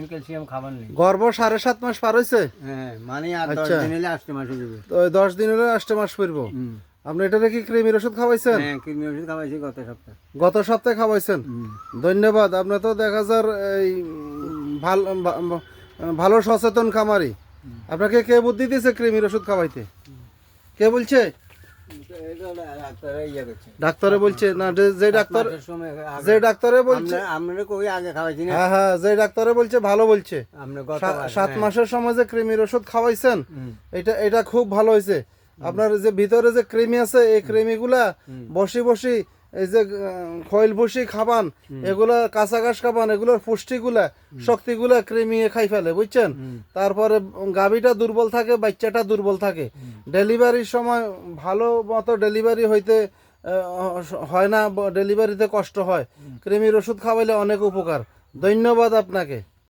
Calcium খাবার নেই। গর্ভ 7.5 মাস পার হয়েছে? হ্যাঁ, মানে আর 10 আচ্ছা। দিন হলে 8 মাস হয়ে যাবে। তো 10 দিন হলে 8 মাস পড়বো। আপনি এটাতে কি কৃমির ওষুধ খাওয়াইছেন? হ্যাঁ, কৃমি ওষুধ খাওয়াইছি গত সপ্তাহে। গত সপ্তাহে খাওয়াইছেন? ধন্যবাদ। আপনার তো দেখা যার এই ভালো ভালো সচেতন খামারি। আপনাকে কে বুদ্ধি দিয়েছে কৃমির ওষুধ খাওয়াইতে? কে বলছে? ডাক্তারে ইয়ে করছে। ডাক্তারে বলছে না? যে ডাক্তার, মাসের সময় আগে- যে ডাক্তারে বলছে, আমরা কই আগে খাওয়াইছি না? হ্যাঁ হ্যাঁ, যে ডাক্তারে বলছে ভালো বলছে। আমরা গত 7 মাসের সময় যে কৃমির ওষুধ খাওয়াইছেন, এটা খুব ভালো হয়েছে। আপনার যে ভিতরে যে কৃমি আছে, এই কৃমিগুলা বসি বসি এই যে খৈল ভুসি খাবান, এগুলা কাঁচা ঘাস খাবান, এগুলোর পুষ্টিগুলা শক্তিগুলা কৃমি খাই ফেলে, বুঝছেন? তারপরে গাভীটা দুর্বল থাকে, বাচ্চাটা দুর্বল থাকে। ডেলিভারির সময় ভালো মতো ডেলিভারি হইতে হয় না, ডেলিভারিতে কষ্ট হয়। কৃমির ওষুধ খাওয়াইলে অনেক উপকার। ধন্যবাদ আপনাকে।